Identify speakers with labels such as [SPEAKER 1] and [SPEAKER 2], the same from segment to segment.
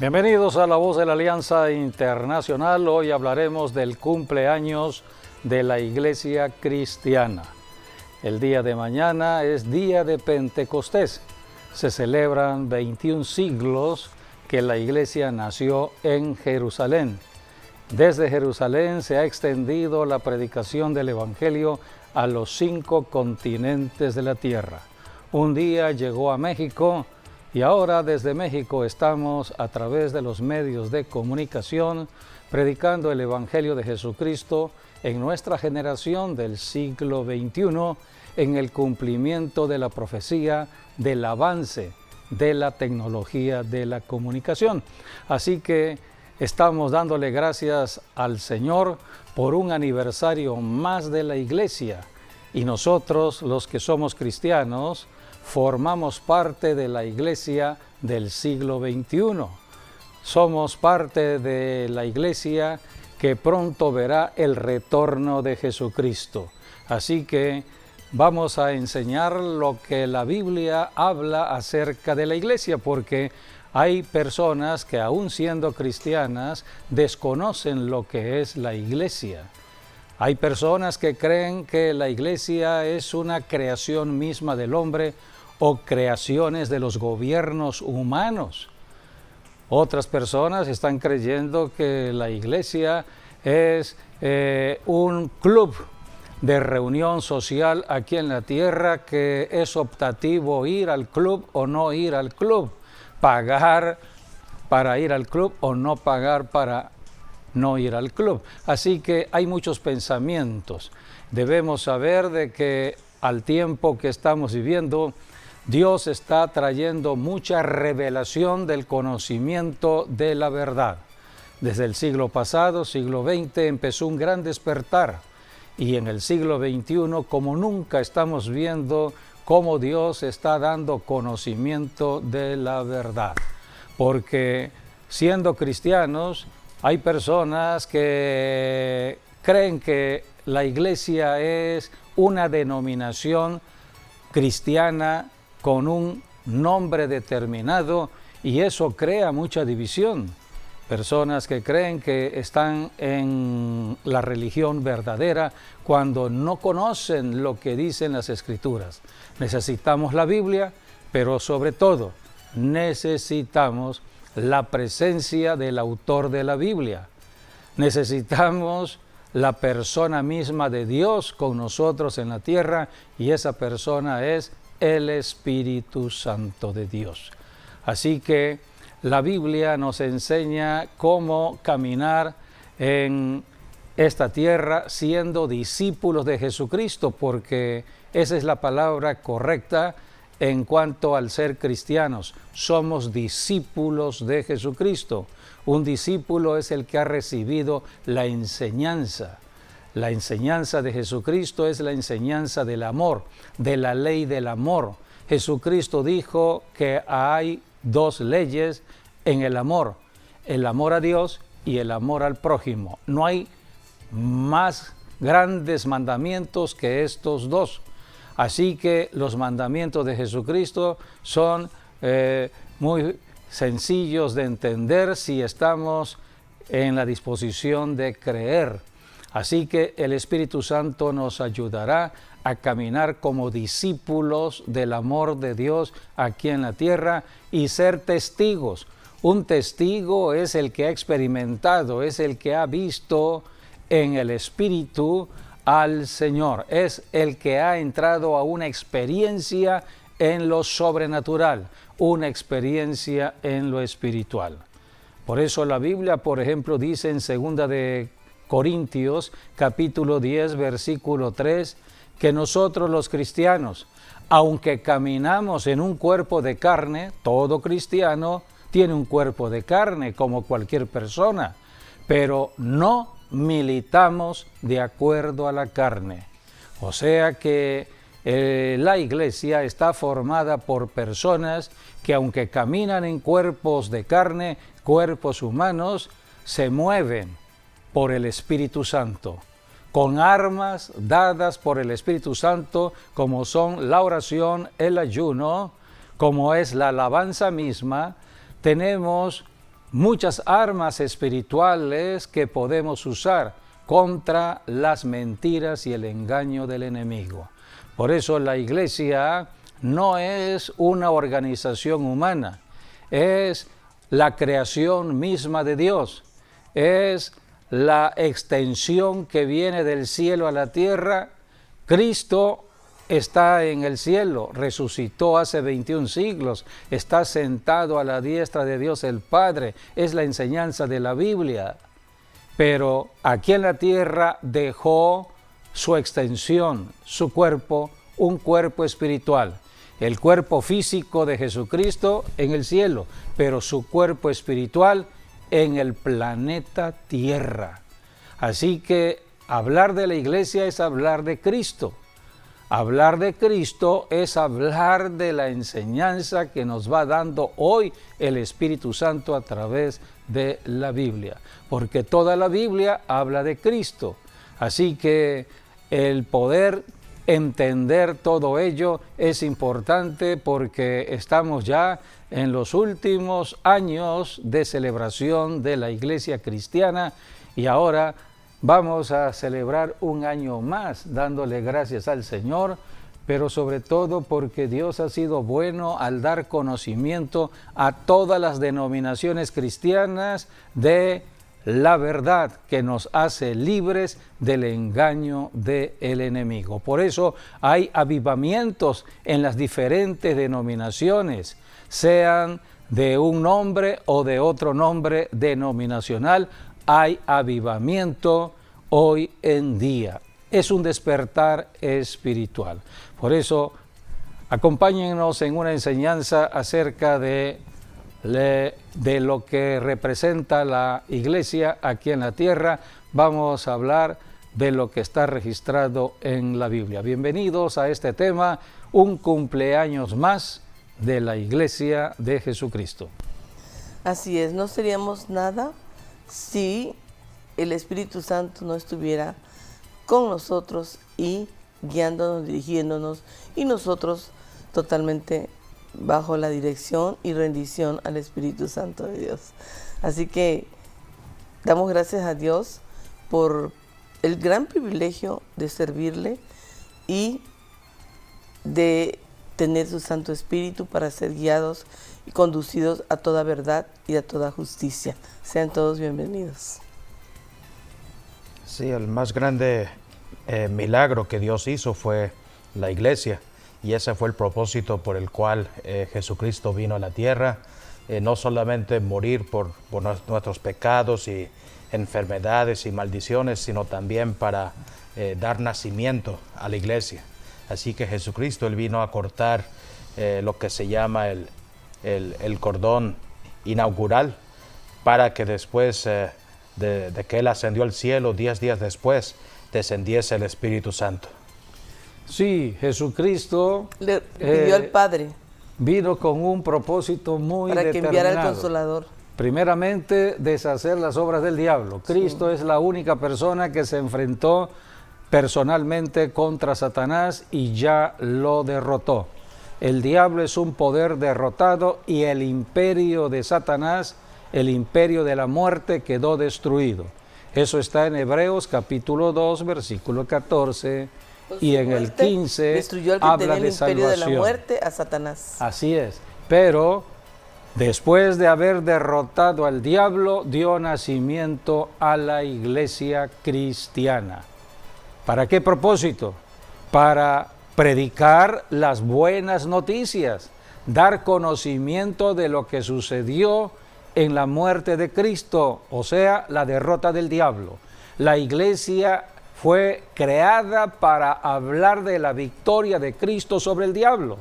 [SPEAKER 1] Bienvenidos a La Voz de la Alianza Internacional. Hoy hablaremos del cumpleaños de la Iglesia Cristiana. El día de mañana es día de Pentecostés. Se celebran 21 siglos que la Iglesia nació en Jerusalén. Desde Jerusalén se ha extendido la predicación del Evangelio a los 5 continentes de la tierra. Un día llegó a México y ahora desde México estamos a través de los medios de comunicación predicando el Evangelio de Jesucristo en nuestra generación del siglo XXI en el cumplimiento de la profecía del avance de la tecnología de la comunicación. Así que estamos dándole gracias al Señor por un aniversario más de la Iglesia y nosotros, los que somos cristianos, formamos parte de la Iglesia del siglo XXI. Somos parte de la Iglesia que pronto verá el retorno de Jesucristo. Así que vamos a enseñar lo que la Biblia habla acerca de la Iglesia, porque hay personas que aún siendo cristianas desconocen lo que es la Iglesia. Hay personas que creen que la Iglesia es una creación misma del hombre o creaciones de los gobiernos humanos. Otras personas están creyendo que la Iglesia es un club de reunión social aquí en la tierra, que es optativo ir al club o no ir al club, pagar para ir al club o no pagar para no ir al club. Así que hay muchos pensamientos. Debemos saber de que al tiempo que estamos viviendo, Dios está trayendo mucha revelación del conocimiento de la verdad. Desde el siglo pasado, siglo XX, empezó un gran despertar. Y en el siglo XXI, como nunca, estamos viendo cómo Dios está dando conocimiento de la verdad. Porque siendo cristianos, hay personas que creen que la Iglesia es una denominación cristiana con un nombre determinado, y eso crea mucha división. Personas que creen que están en la religión verdadera cuando no conocen lo que dicen las Escrituras. Necesitamos la Biblia, pero sobre todo necesitamos la presencia del autor de la Biblia. Necesitamos la persona misma de Dios con nosotros en la tierra, y esa persona es el Espíritu Santo de Dios. Así que la Biblia nos enseña cómo caminar en esta tierra siendo discípulos de Jesucristo, porque esa es la palabra correcta en cuanto al ser cristianos. Somos discípulos de Jesucristo. Un discípulo es el que ha recibido la enseñanza. La enseñanza de Jesucristo es la enseñanza del amor, de la ley del amor. Jesucristo dijo que hay 2 leyes en el amor a Dios y el amor al prójimo. No hay más grandes mandamientos que estos 2. Así que los mandamientos de Jesucristo son muy sencillos de entender si estamos en la disposición de creer. Así que el Espíritu Santo nos ayudará a caminar como discípulos del amor de Dios aquí en la tierra y ser testigos. Un testigo es el que ha experimentado, es el que ha visto en el Espíritu al Señor, es el que ha entrado a una experiencia en lo sobrenatural, una experiencia en lo espiritual. Por eso la Biblia, por ejemplo, dice en 2 de Corintios, capítulo 10, versículo 3, que nosotros los cristianos, aunque caminamos en un cuerpo de carne, todo cristiano tiene un cuerpo de carne como cualquier persona, pero no militamos de acuerdo a la carne. O sea que la Iglesia está formada por personas que, aunque caminan en cuerpos de carne, cuerpos humanos, se mueven por el Espíritu Santo, con armas dadas por el Espíritu Santo, como son la oración, el ayuno, como es la alabanza misma. Tenemos muchas armas espirituales que podemos usar contra las mentiras y el engaño del enemigo. Por eso la iglesia no es una organización humana, es la creación misma de Dios, es la extensión que viene del cielo a la tierra. Cristo está en el cielo, resucitó hace 21 siglos, está sentado a la diestra de Dios el Padre, es la enseñanza de la Biblia. Pero aquí en la tierra dejó su extensión, su cuerpo, un cuerpo espiritual. El cuerpo físico de Jesucristo en el cielo, pero su cuerpo espiritual en el planeta Tierra. Así que hablar de la iglesia es hablar de Cristo. Hablar de Cristo es hablar de la enseñanza que nos va dando hoy el Espíritu Santo a través de la Biblia, porque toda la Biblia habla de Cristo. Así que el poder entender todo ello es importante porque estamos ya en los últimos años de celebración de la Iglesia cristiana y ahora vamos a celebrar un año más dándole gracias al Señor, pero sobre todo porque Dios ha sido bueno al dar conocimiento a todas las denominaciones cristianas de la verdad que nos hace libres del engaño del enemigo. Por eso hay avivamientos en las diferentes denominaciones, sean de un nombre o de otro nombre denominacional, hay avivamiento hoy en día. Es un despertar espiritual. Por eso, acompáñennos en una enseñanza acerca de lo que representa la iglesia aquí en la tierra. Vamos a hablar de lo que está registrado en la Biblia. Bienvenidos a este tema, un cumpleaños más de la Iglesia de Jesucristo.
[SPEAKER 2] Así es, no seríamos nada si el Espíritu Santo no estuviera con nosotros y guiándonos, dirigiéndonos, y nosotros totalmente bajo la dirección y rendición al Espíritu Santo de Dios. Así que damos gracias a Dios por el gran privilegio de servirle y de tener su Santo Espíritu para ser guiados y conducidos a toda verdad y a toda justicia. Sean todos bienvenidos.
[SPEAKER 3] Sí, el más grande milagro que Dios hizo fue la iglesia, y ese fue el propósito por el cual Jesucristo vino a la tierra, no solamente morir por nuestros pecados y enfermedades y maldiciones, sino también para dar nacimiento a la iglesia. Así que Jesucristo, Él vino a cortar lo que se llama el cordón inaugural, para que después de que Él ascendió al cielo, 10 días después, descendiese el Espíritu Santo.
[SPEAKER 1] Sí, Jesucristo
[SPEAKER 2] le pidió al Padre
[SPEAKER 1] vino con un propósito muy
[SPEAKER 2] para que
[SPEAKER 1] determinado.
[SPEAKER 2] enviara al Consolador.
[SPEAKER 1] Primeramente, deshacer las obras del diablo. Cristo es la única persona que se enfrentó personalmente contra Satanás y ya lo derrotó. El diablo es un poder derrotado y el imperio de Satanás, el imperio de la muerte, quedó destruido. Eso está en Hebreos capítulo 2, versículo 14, y en el 15
[SPEAKER 2] destruyó al que
[SPEAKER 1] habla
[SPEAKER 2] tenía el
[SPEAKER 1] de
[SPEAKER 2] imperio
[SPEAKER 1] salvación.
[SPEAKER 2] de la muerte, a Satanás.
[SPEAKER 1] Así es, pero después de haber derrotado al diablo, dio nacimiento a la iglesia cristiana. ¿Para qué propósito? Para predicar las buenas noticias, dar conocimiento de lo que sucedió en la muerte de Cristo, o sea, la derrota del diablo. La iglesia fue creada para hablar de la victoria de Cristo sobre el diablo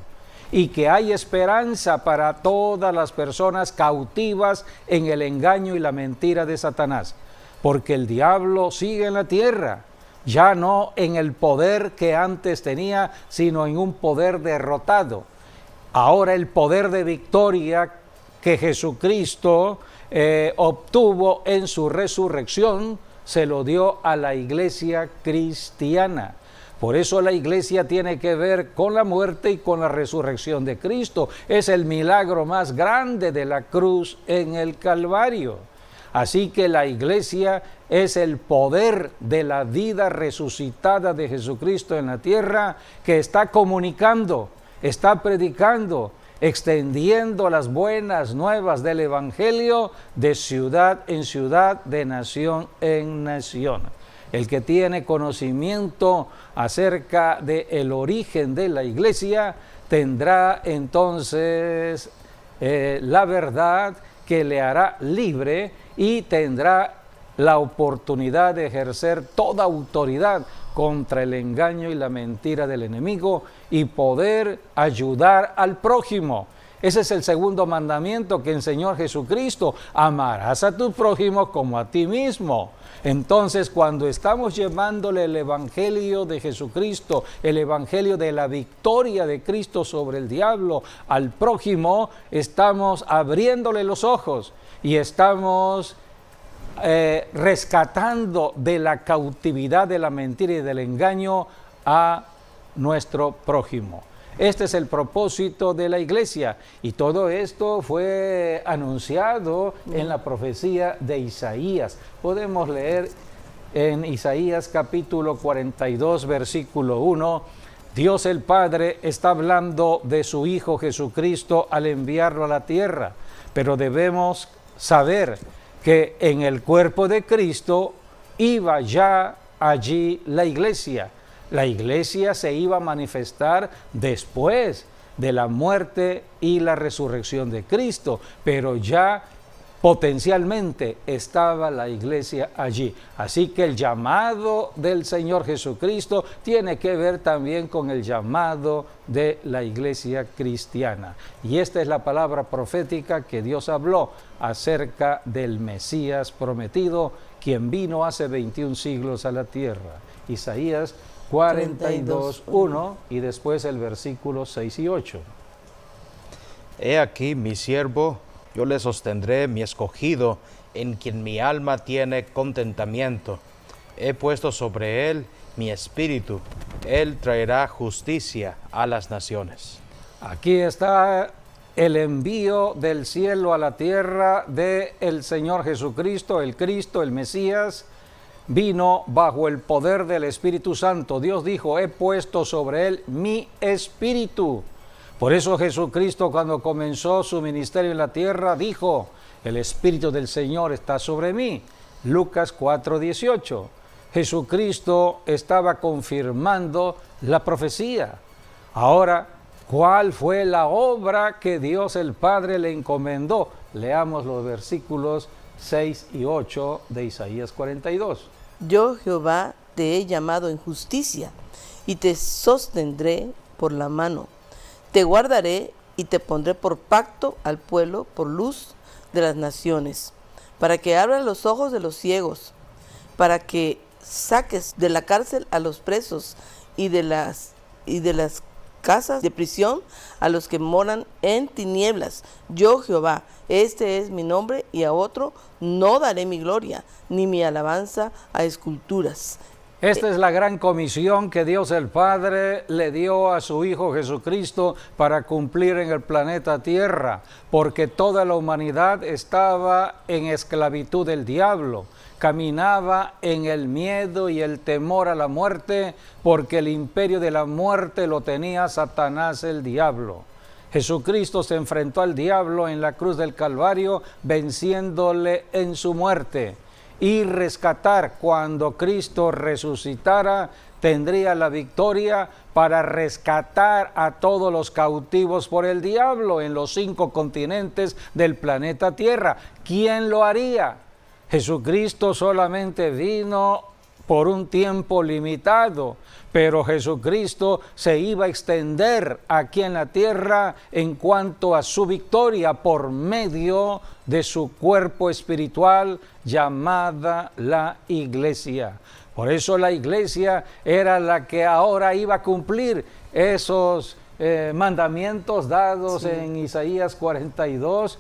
[SPEAKER 1] y que hay esperanza para todas las personas cautivas en el engaño y la mentira de Satanás, porque el diablo sigue en la tierra, ya no en el poder que antes tenía, sino en un poder derrotado. Ahora el poder de victoria que Jesucristo obtuvo en su resurrección se lo dio a la iglesia cristiana. Por eso la iglesia tiene que ver con la muerte y con la resurrección de Cristo. Es el milagro más grande de la cruz en el Calvario. Así que la iglesia es el poder de la vida resucitada de Jesucristo en la tierra, que está comunicando, está predicando, extendiendo las buenas nuevas del Evangelio de ciudad en ciudad, de nación en nación. El que tiene conocimiento acerca del origen de la iglesia tendrá entonces la verdad que le hará libre y tendrá la oportunidad de ejercer toda autoridad contra el engaño y la mentira del enemigo y poder ayudar al prójimo. Ese es el segundo mandamiento que enseñó Jesucristo: amarás a tu prójimo como a ti mismo. Entonces, cuando estamos llevándole el Evangelio de Jesucristo, el Evangelio de la victoria de Cristo sobre el diablo al prójimo, estamos abriéndole los ojos y estamos rescatando de la cautividad de la mentira y del engaño a nuestro prójimo. Este es el propósito de la iglesia, y todo esto fue anunciado en la profecía de Isaías. Podemos leer en Isaías capítulo 42, versículo 1, Dios el Padre está hablando de su Hijo Jesucristo al enviarlo a la tierra, pero debemos saber que en el cuerpo de Cristo iba ya allí la iglesia. La iglesia se iba a manifestar después de la muerte y la resurrección de Cristo, pero ya potencialmente estaba la iglesia allí. Así que el llamado del Señor Jesucristo tiene que ver también con el llamado de la iglesia cristiana. Y esta es la palabra profética que Dios habló acerca del Mesías prometido, quien vino hace 21 siglos a la tierra. Isaías 42:1 y después el versículo 6 y 8.
[SPEAKER 3] He aquí mi siervo, yo le sostendré, mi escogido, en quien mi alma tiene contentamiento. He puesto sobre él mi espíritu, él traerá justicia a las naciones.
[SPEAKER 1] Aquí está el envío del cielo a la tierra del Señor Jesucristo, el Mesías. Vino bajo el poder del Espíritu Santo. Dios dijo: he puesto sobre él mi espíritu. Por eso Jesucristo, cuando comenzó su ministerio en la tierra, dijo: el Espíritu del Señor está sobre mí. Lucas 4:18. Jesucristo estaba confirmando la profecía. Ahora, ¿cuál fue la obra que Dios el Padre le encomendó? Leamos los versículos 6 y 8 de Isaías 42.
[SPEAKER 2] Yo, Jehová, te he llamado en justicia, y te sostendré por la mano. Te guardaré y te pondré por pacto al pueblo, por luz de las naciones, para que abras los ojos de los ciegos, para que saques de la cárcel a los presos y de las casas de prisión a los que moran en tinieblas. Yo, Jehová, este es mi nombre, y a otro no daré mi gloria, ni mi alabanza a esculturas.
[SPEAKER 1] Esta es la gran comisión que Dios el Padre le dio a su Hijo Jesucristo para cumplir en el planeta Tierra, porque toda la humanidad estaba en esclavitud del diablo, caminaba en el miedo y el temor a la muerte, porque el imperio de la muerte lo tenía Satanás, el diablo. Jesucristo se enfrentó al diablo en la cruz del Calvario, venciéndole en su muerte. Y rescatar, cuando Cristo resucitara, tendría la victoria para rescatar a todos los cautivos por el diablo en los 5 continentes del planeta Tierra. ¿Quién lo haría? Jesucristo solamente vino por un tiempo limitado, pero Jesucristo se iba a extender aquí en la tierra en cuanto a su victoria por medio de su cuerpo espiritual llamada la iglesia. Por eso la iglesia era la que ahora iba a cumplir esos mandamientos dados en Isaías 42,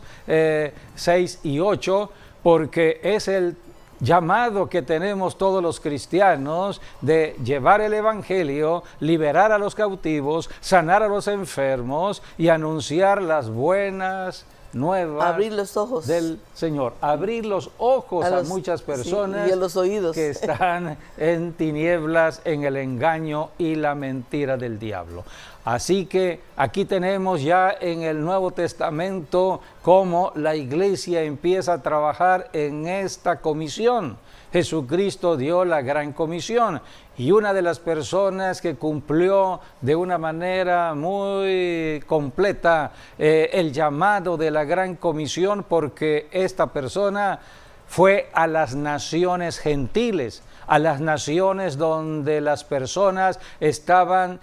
[SPEAKER 1] 6 y 8, porque es el llamado que tenemos todos los cristianos de llevar el evangelio, liberar a los cautivos, sanar a los enfermos y anunciar las buenas nuevas,
[SPEAKER 2] abrir los ojos
[SPEAKER 1] del Señor, abrir los ojos a muchas personas,
[SPEAKER 2] sí, y a los oídos,
[SPEAKER 1] que están en tinieblas, en el engaño y la mentira del diablo. Así que aquí tenemos ya en el Nuevo Testamento cómo la iglesia empieza a trabajar en esta comisión. Jesucristo dio la gran comisión y una de las personas que cumplió de una manera muy completa el llamado de la gran comisión, porque esta persona fue a las naciones gentiles, a las naciones donde las personas estaban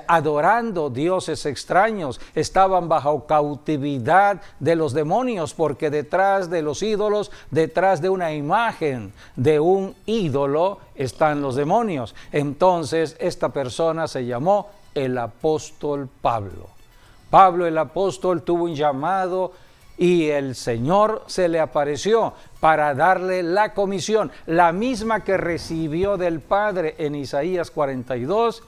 [SPEAKER 1] adorando dioses extraños, estaban bajo cautividad de los demonios, porque detrás de los ídolos, detrás de una imagen de un ídolo, están los demonios. Entonces esta persona se llamó el apóstol Pablo. Pablo el apóstol tuvo un llamado y el Señor se le apareció para darle la comisión, la misma que recibió del Padre en Isaías 42,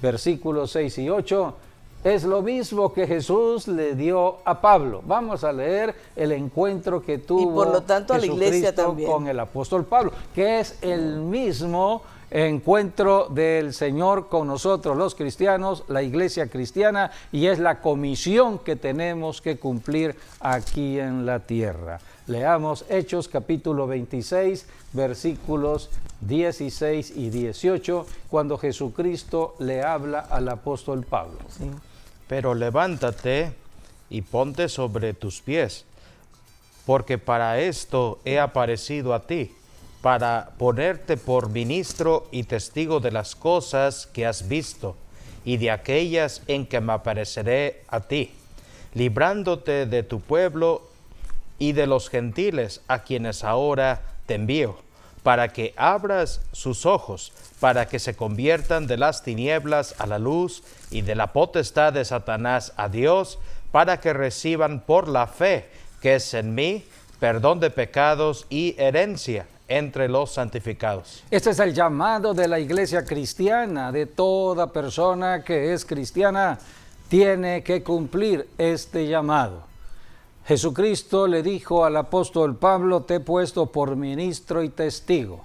[SPEAKER 1] versículos 6 y 8, es lo mismo que Jesús le dio a Pablo. Vamos a leer el encuentro que tuvo
[SPEAKER 2] y por lo tanto a la iglesia también
[SPEAKER 1] con el apóstol Pablo, que es el mismo encuentro del Señor con nosotros los cristianos, la iglesia cristiana, y es la comisión que tenemos que cumplir aquí en la tierra. Leamos Hechos capítulo 26, versículos 16 y 18, cuando Jesucristo le habla al apóstol Pablo.
[SPEAKER 2] Sí.
[SPEAKER 3] Pero levántate y ponte sobre tus pies, porque para esto he aparecido a ti, para ponerte por ministro y testigo de las cosas que has visto y de aquellas en que me apareceré a ti, librándote de tu pueblo y de los gentiles a quienes ahora te envío, para que abras sus ojos, para que se conviertan de las tinieblas a la luz y de la potestad de Satanás a Dios, para que reciban por la fe que es en mí perdón de pecados y herencia entre los santificados.
[SPEAKER 1] Este es el llamado de la iglesia cristiana, de toda persona que es cristiana, tiene que cumplir este llamado. Jesucristo le dijo al apóstol Pablo, te he puesto por ministro y testigo.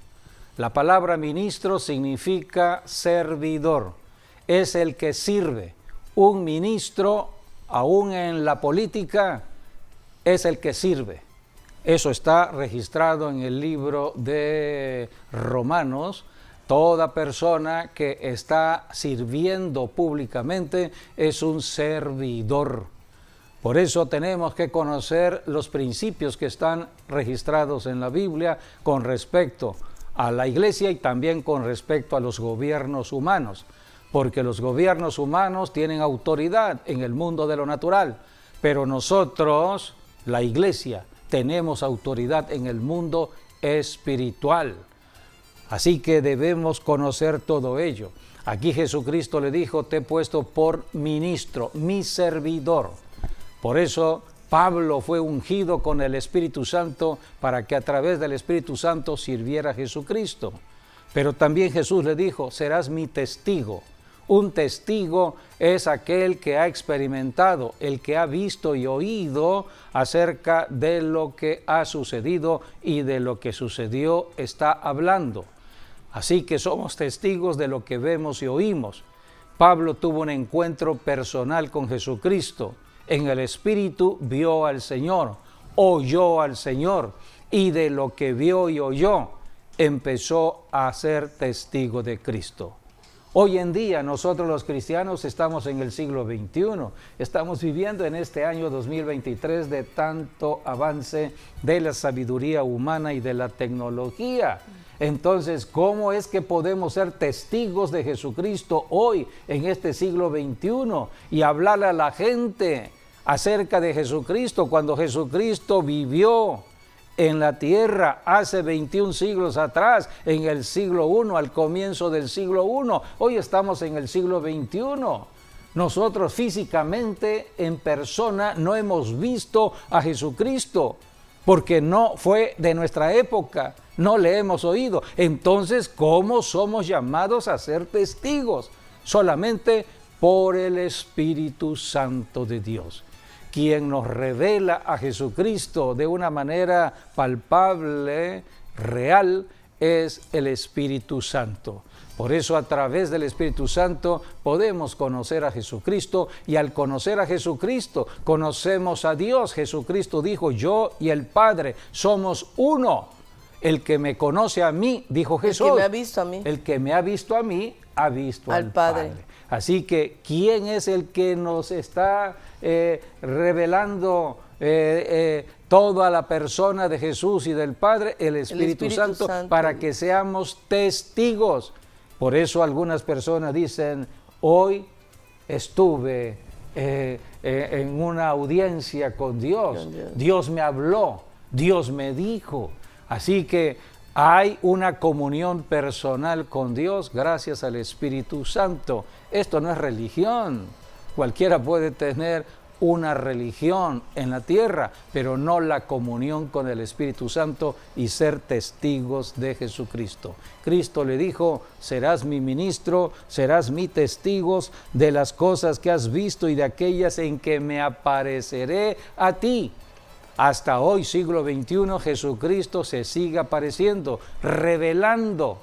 [SPEAKER 1] La palabra ministro significa servidor, es el que sirve. Un ministro, aún en la política, es el que sirve. Eso está registrado en el libro de Romanos. Toda persona que está sirviendo públicamente es un servidor. Por eso tenemos que conocer los principios que están registrados en la Biblia con respecto a la iglesia y también con respecto a los gobiernos humanos, porque los gobiernos humanos tienen autoridad en el mundo de lo natural, pero nosotros, la iglesia, tenemos autoridad en el mundo espiritual. Así que debemos conocer todo ello. Aquí Jesucristo le dijo, te he puesto por ministro, mi servidor. Por eso Pablo fue ungido con el Espíritu Santo para que a través del Espíritu Santo sirviera a Jesucristo. Pero también Jesús le dijo, serás mi testigo. Un testigo es aquel que ha experimentado, el que ha visto y oído acerca de lo que ha sucedido y de lo que sucedió está hablando. Así que somos testigos de lo que vemos y oímos. Pablo tuvo un encuentro personal con Jesucristo. En el Espíritu vio al Señor, oyó al Señor, y de lo que vio y oyó, empezó a ser testigo de Cristo. Hoy en día nosotros los cristianos estamos en el siglo XXI, estamos viviendo en este año 2023 de tanto avance de la sabiduría humana y de la tecnología. Entonces, ¿cómo es que podemos ser testigos de Jesucristo hoy en este siglo XXI y hablarle a la gente acerca de Jesucristo cuando Jesucristo vivió en la tierra hace 21 siglos atrás, en el siglo I, al comienzo del siglo I? Hoy estamos en el siglo XXI. Nosotros físicamente, en persona, no hemos visto a Jesucristo, porque no fue de nuestra época, no le hemos oído. Entonces, ¿cómo somos llamados a ser testigos? Solamente por el Espíritu Santo de Dios, quien nos revela a Jesucristo de una manera palpable, real, es el Espíritu Santo. Por eso a través del Espíritu Santo podemos conocer a Jesucristo, y al conocer a Jesucristo conocemos a Dios. Jesucristo dijo: yo y el Padre somos uno. El que me conoce a mí, dijo Jesús,
[SPEAKER 2] el que me ha visto a mí,
[SPEAKER 1] el que me ha visto a mí, ha visto al Padre. Así que, ¿quién es el que nos está revelando toda la persona de Jesús y del Padre? El Espíritu Santo, para que seamos testigos. Por eso algunas personas dicen: hoy estuve en una audiencia con Dios, Dios me habló, Dios me dijo. Así que hay una comunión personal con Dios gracias al Espíritu Santo. Esto no es religión. Cualquiera puede tener una religión en la tierra, pero no la comunión con el Espíritu Santo y ser testigos de Jesucristo. Cristo le dijo: serás mi ministro, serás mi testigo de las cosas que has visto y de aquellas en que me apareceré a ti. Hasta hoy, siglo XXI, Jesucristo se sigue apareciendo, revelando.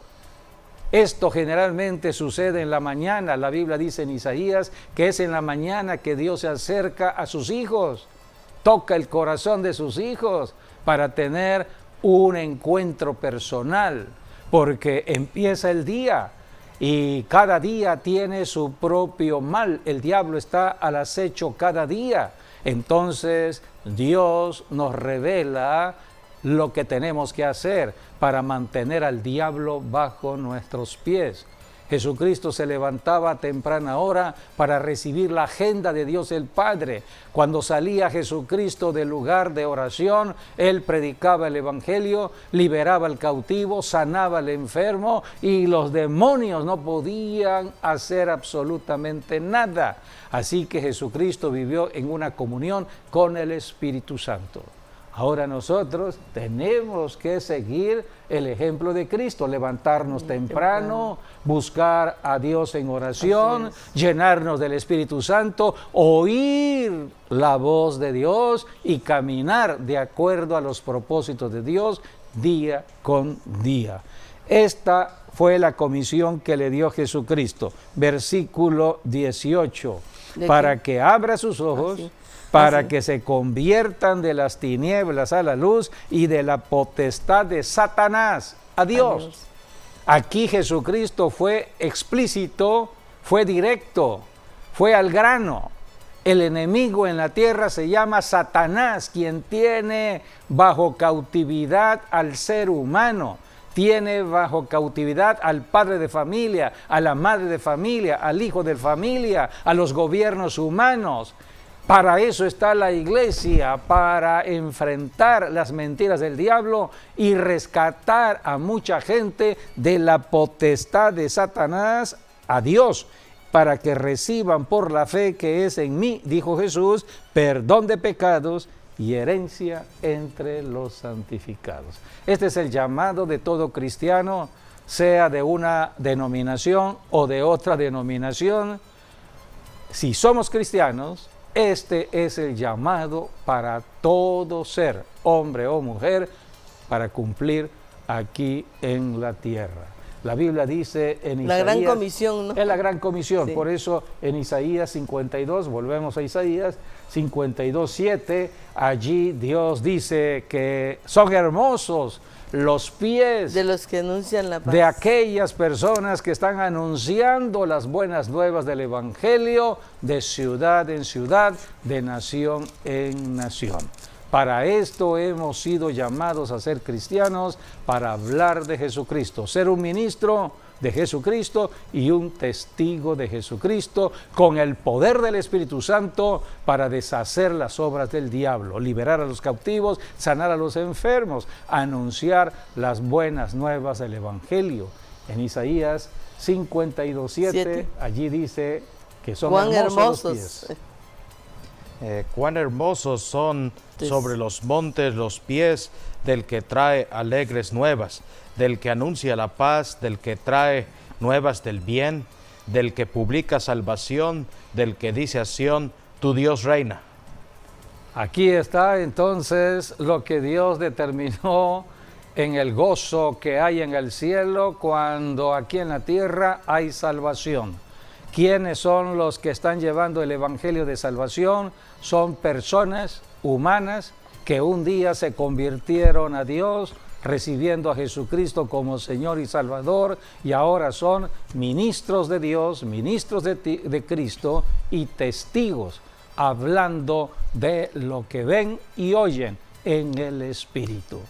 [SPEAKER 1] Esto generalmente sucede en la mañana. La Biblia dice en Isaías que es en la mañana que Dios se acerca a sus hijos, toca el corazón de sus hijos para tener un encuentro personal, porque empieza el día y cada día tiene su propio mal. El diablo está al acecho cada día. Entonces Dios nos revela lo que tenemos que hacer para mantener al diablo bajo nuestros pies. Jesucristo se levantaba a temprana hora para recibir la agenda de Dios el Padre. Cuando salía Jesucristo del lugar de oración, Él predicaba el Evangelio, liberaba al cautivo, sanaba al enfermo, y los demonios no podían hacer absolutamente nada. Así que Jesucristo vivió en una comunión con el Espíritu Santo. Ahora nosotros tenemos que seguir el ejemplo de Cristo, levantarnos temprano, buscar a Dios en oración, llenarnos del Espíritu Santo, oír la voz de Dios y caminar de acuerdo a los propósitos de Dios día con día. Esta fue la comisión que le dio Jesucristo. Versículo 18, para que abra sus ojos, para que se conviertan de las tinieblas a la luz y de la potestad de Satanás a Dios. Aquí Jesucristo fue explícito, fue directo, fue al grano. El enemigo en la tierra se llama Satanás, quien tiene bajo cautividad al ser humano. Tiene bajo cautividad al padre de familia, a la madre de familia, al hijo de familia, a los gobiernos humanos. Para eso está la iglesia, para enfrentar las mentiras del diablo y rescatar a mucha gente de la potestad de Satanás a Dios, para que reciban por la fe que es en mí, dijo Jesús, perdón de pecados y herencia entre los santificados. Este es el llamado de todo cristiano, sea de una denominación o de otra denominación. Si somos cristianos, este es el llamado para todo ser, hombre o mujer, para cumplir aquí en la tierra. La Biblia dice en Isaías...
[SPEAKER 2] La gran comisión, ¿no?
[SPEAKER 1] Es la gran comisión,
[SPEAKER 2] Sí.
[SPEAKER 1] Por eso en Isaías 52, volvemos a Isaías 52:7, allí Dios dice que son hermosos los pies
[SPEAKER 2] De los que anuncian la paz.
[SPEAKER 1] de aquellas personas que están anunciando las buenas nuevas del Evangelio de ciudad en ciudad, de nación en nación. Para esto hemos sido llamados a ser cristianos, para hablar de Jesucristo, ser un ministro de Jesucristo y un testigo de Jesucristo, con el poder del Espíritu Santo para deshacer las obras del diablo, liberar a los cautivos, sanar a los enfermos, anunciar las buenas nuevas del Evangelio. En Isaías 52:7, allí dice que son
[SPEAKER 2] Cuán
[SPEAKER 1] hermosos los
[SPEAKER 2] hermosos.
[SPEAKER 1] pies.
[SPEAKER 3] Cuán hermosos son sobre los montes los pies del que trae alegres nuevas, del que anuncia la paz, del que trae nuevas del bien, del que publica salvación, del que dice a Sión, tu Dios reina.
[SPEAKER 1] Aquí está entonces lo que Dios determinó en el gozo que hay en el cielo cuando aquí en la tierra hay salvación. ¿Quiénes son los que están llevando el evangelio de salvación? Son personas humanas que un día se convirtieron a Dios, recibiendo a Jesucristo como Señor y Salvador, y ahora son ministros de Dios, ministros de Cristo y testigos, hablando de lo que ven y oyen en el Espíritu.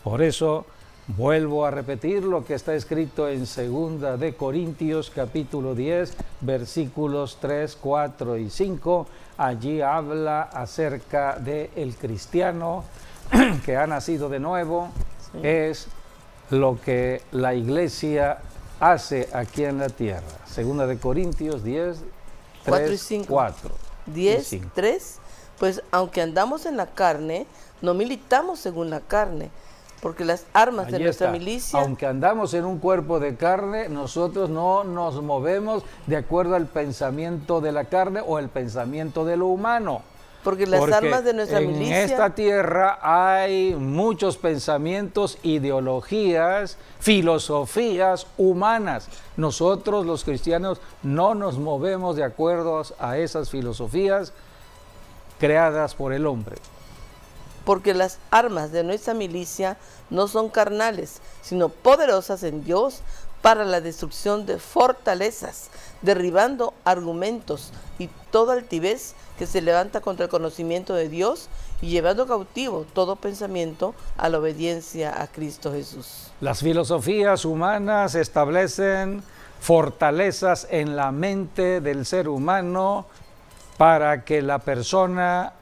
[SPEAKER 1] Por eso vuelvo a repetir lo que está escrito en 2 de Corintios capítulo 10, versículos 3, 4 y 5. Allí habla acerca del cristiano que ha nacido de nuevo. Sí. Es lo que la iglesia hace aquí en la tierra. 2 de Corintios 10,
[SPEAKER 2] 4 y 5.
[SPEAKER 1] 4
[SPEAKER 2] 10,
[SPEAKER 1] y 5.
[SPEAKER 2] 3. Pues aunque andamos en la carne, no militamos según la carne, porque las armas de nuestra milicia...
[SPEAKER 1] Aunque andamos en un cuerpo de carne, nosotros no nos movemos de acuerdo al pensamiento de la carne o el pensamiento de lo humano.
[SPEAKER 2] Porque las armas de nuestra milicia...
[SPEAKER 1] En esta tierra hay muchos pensamientos, ideologías, filosofías humanas. Nosotros los cristianos no nos movemos de acuerdo a esas filosofías creadas por el hombre.
[SPEAKER 2] Porque las armas de nuestra milicia no son carnales, sino poderosas en Dios para la destrucción de fortalezas, derribando argumentos y toda altivez que se levanta contra el conocimiento de Dios y llevando cautivo todo pensamiento a la obediencia a Cristo Jesús.
[SPEAKER 1] Las filosofías humanas establecen fortalezas en la mente del ser humano para que la persona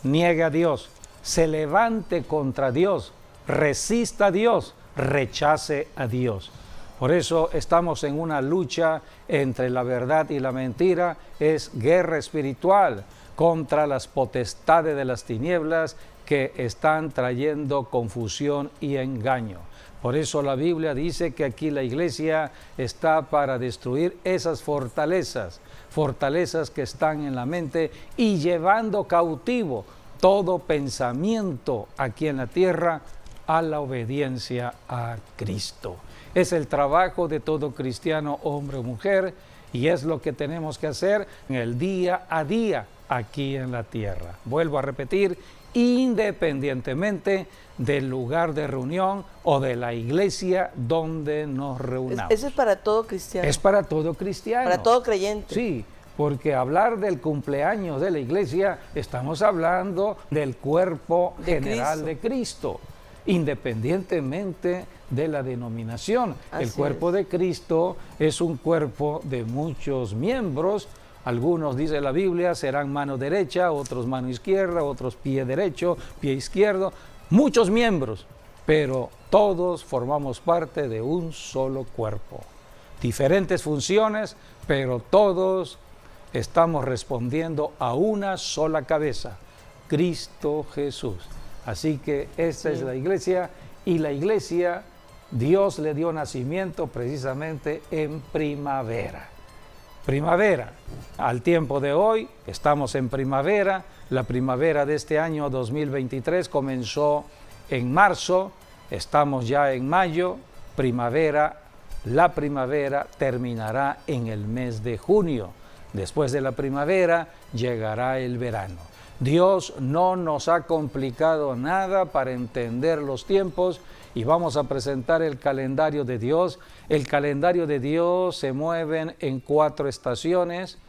[SPEAKER 1] niegue a Dios, se levante contra Dios, resista a Dios, rechace a Dios. Por eso estamos en una lucha entre la verdad y la mentira, es guerra espiritual contra las potestades de las tinieblas que están trayendo confusión y engaño. Por eso la Biblia dice que aquí la iglesia está para destruir esas fortalezas, fortalezas que están en la mente y llevando cautivo todo pensamiento aquí en la tierra a la obediencia a Cristo. Es el trabajo de todo cristiano, hombre o mujer, y es lo que tenemos que hacer en el día a día aquí en la tierra. Vuelvo a repetir, independientemente del lugar de reunión o de la iglesia donde nos reunamos.
[SPEAKER 2] Eso es para todo cristiano.
[SPEAKER 1] Es para todo cristiano.
[SPEAKER 2] Para todo creyente.
[SPEAKER 1] Sí. Porque hablar del cumpleaños de la iglesia, estamos hablando del cuerpo general de Cristo, independientemente de la denominación. El cuerpo de Cristo es un cuerpo de muchos miembros. Algunos, dice la Biblia, serán mano derecha, otros mano izquierda, otros pie derecho, pie izquierdo. Muchos miembros, pero todos formamos parte de un solo cuerpo. Diferentes funciones, pero todos estamos respondiendo a una sola cabeza, Cristo Jesús. Así que esta es la iglesia, y la iglesia, Dios le dio nacimiento precisamente en primavera. Primavera, al tiempo de hoy, estamos en primavera. La primavera de este año 2023 comenzó en marzo, estamos ya en mayo, primavera. La primavera terminará en el mes de junio. Después de la primavera llegará el verano. Dios no nos ha complicado nada para entender los tiempos y vamos a presentar el calendario de Dios. El calendario de Dios se mueve en 4 estaciones.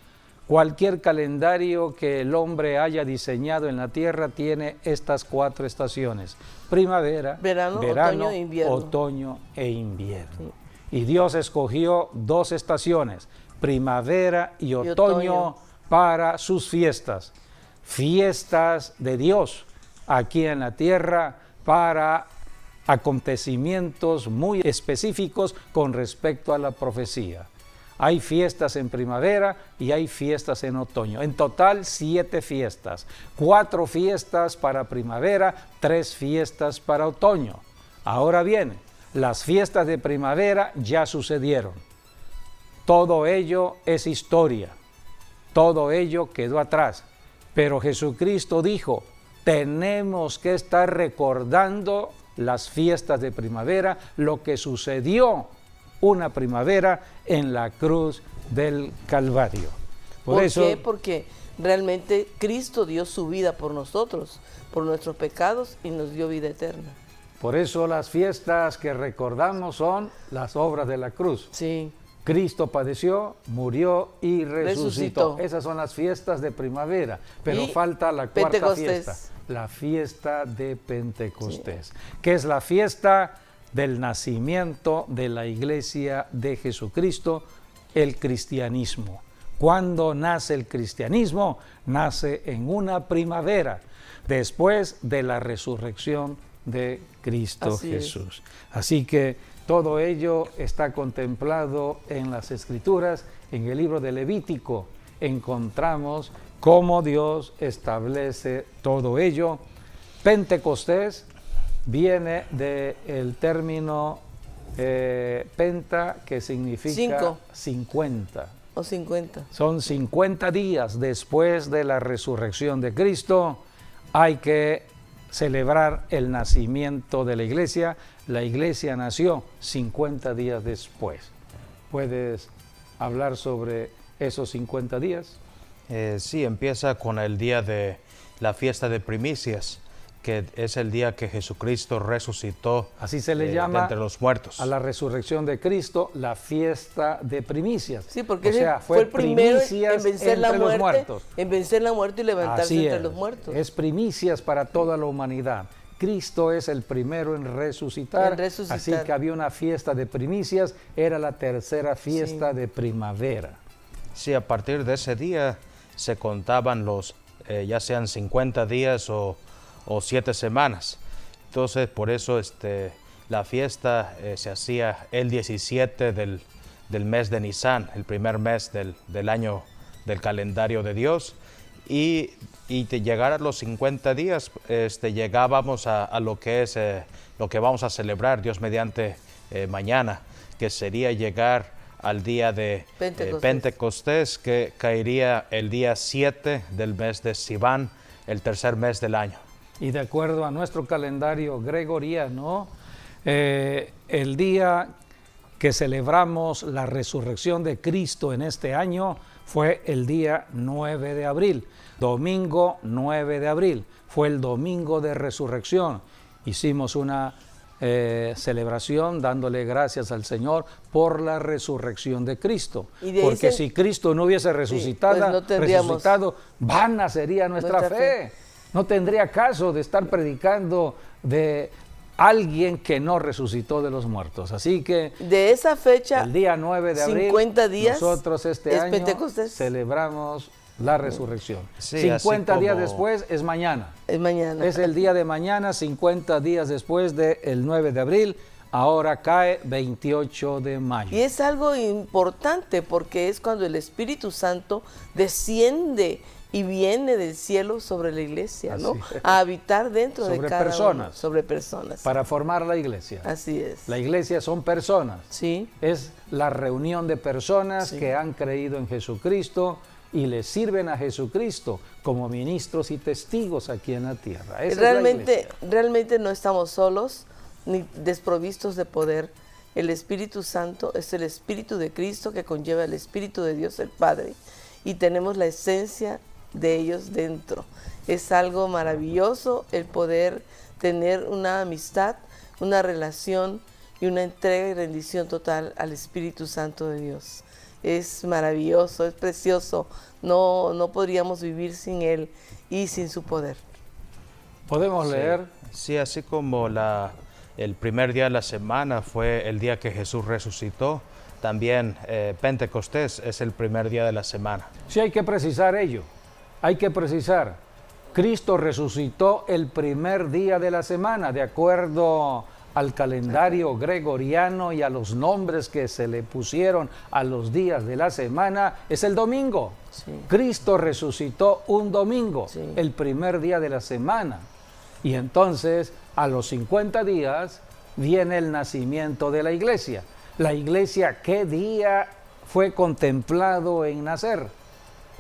[SPEAKER 1] Cualquier calendario que el hombre haya diseñado en la tierra tiene estas 4 estaciones: primavera, verano, otoño e invierno. Sí. Y Dios escogió 2 estaciones, primavera y otoño para sus fiestas. Fiestas de Dios aquí en la tierra para acontecimientos muy específicos con respecto a la profecía. Hay fiestas en primavera y hay fiestas en otoño. En total 7 fiestas, 4 fiestas para primavera, 3 fiestas para otoño. Ahora bien, las fiestas de primavera ya sucedieron. Todo ello es historia, todo ello quedó atrás. Pero Jesucristo dijo, tenemos que estar recordando las fiestas de primavera, lo que sucedió una primavera en la cruz del Calvario.
[SPEAKER 2] ¿Por qué? Porque realmente Cristo dio su vida por nosotros, por nuestros pecados, y nos dio vida eterna.
[SPEAKER 1] Por eso las fiestas que recordamos son las obras de la cruz.
[SPEAKER 2] Sí.
[SPEAKER 1] Cristo padeció, murió y resucitó. Esas son las fiestas de primavera, pero y falta la cuarta fiesta, la fiesta de Pentecostés, que es la fiesta del nacimiento de la iglesia de Jesucristo, el cristianismo. Cuando nace el cristianismo, nace en una primavera, después de la resurrección de Cristo Jesús. Así que todo ello está contemplado en las Escrituras. En el libro de Levítico encontramos cómo Dios establece todo ello. Pentecostés viene del término penta, que significa 50.
[SPEAKER 2] O 50.
[SPEAKER 1] Son 50 días después de la resurrección de Cristo. Hay que celebrar el nacimiento de la iglesia. La iglesia nació 50 días después. ¿Puedes hablar sobre esos 50 días?
[SPEAKER 3] Sí, empieza con el día de la fiesta de primicias, que es el día que Jesucristo resucitó.
[SPEAKER 1] Así se le llama
[SPEAKER 3] entre los muertos.
[SPEAKER 1] A la resurrección de Cristo, la fiesta de primicias.
[SPEAKER 2] Sí, porque fue el primero en vencer la muerte, en vencer la muerte y levantarse entre los muertos.
[SPEAKER 1] Es primicias para toda la humanidad. Cristo es el primero en resucitar, así que había una fiesta de primicias, era la tercera fiesta de primavera.
[SPEAKER 3] Sí, a partir de ese día se contaban los, ya sean 50 días o 7 semanas. Entonces, por eso la fiesta se hacía el 17 del mes de Nisan, el primer mes del año del calendario de Dios. Y de llegar a los 50 días, llegábamos a lo que es lo que vamos a celebrar, Dios mediante, mañana, que sería llegar al día de Pentecostés, que caería el día 7 del mes de Sivan, el tercer mes del año.
[SPEAKER 1] Y de acuerdo a nuestro calendario gregoriano, el día que celebramos la resurrección de Cristo en este año fue el día 9 de abril, domingo 9 de abril, fue el domingo de resurrección. Hicimos una celebración dándole gracias al Señor por la resurrección de Cristo, porque si Cristo no hubiese resucitado, vana sería nuestra fe. No tendría caso de estar predicando de alguien que no resucitó de los muertos. Así que
[SPEAKER 2] de esa fecha,
[SPEAKER 1] el día 9 de abril,
[SPEAKER 2] 50 días,
[SPEAKER 1] nosotros este año celebramos la resurrección. Sí, 50 días después es mañana.
[SPEAKER 2] Es mañana.
[SPEAKER 1] Es el día de mañana, 50 días después del 9 de abril. Ahora cae 28 de mayo.
[SPEAKER 2] Y es algo importante porque es cuando el Espíritu Santo desciende y viene del cielo sobre la iglesia, ¿no? A habitar dentro de cada uno. Sobre personas.
[SPEAKER 1] Para formar la iglesia.
[SPEAKER 2] Así es.
[SPEAKER 1] La iglesia son personas.
[SPEAKER 2] Sí.
[SPEAKER 1] Es la reunión de personas que han creído en Jesucristo y le sirven a Jesucristo como ministros y testigos aquí en la tierra.
[SPEAKER 2] Realmente no estamos solos ni desprovistos de poder. El Espíritu Santo es el Espíritu de Cristo que conlleva el Espíritu de Dios el Padre y tenemos la esencia de ellos dentro. Es algo maravilloso el poder tener una amistad, una relación y una entrega y rendición total al Espíritu Santo de Dios. Es maravilloso, es precioso. No podríamos vivir sin Él y sin su poder.
[SPEAKER 1] ¿Podemos leer?
[SPEAKER 3] Sí, así como el primer día de la semana fue el día que Jesús resucitó, también Pentecostés es el primer día de la semana.
[SPEAKER 1] Sí, hay que precisar ello. Hay que precisar. Cristo resucitó el primer día de la semana, de acuerdo al calendario gregoriano y a los nombres que se le pusieron a los días de la semana, es el domingo.
[SPEAKER 2] Sí.
[SPEAKER 1] Cristo resucitó un domingo,
[SPEAKER 2] Sí.
[SPEAKER 1] el primer día de la semana. Y entonces, a los 50 días, viene el nacimiento de la iglesia. La iglesia, ¿qué día fue contemplado en nacer?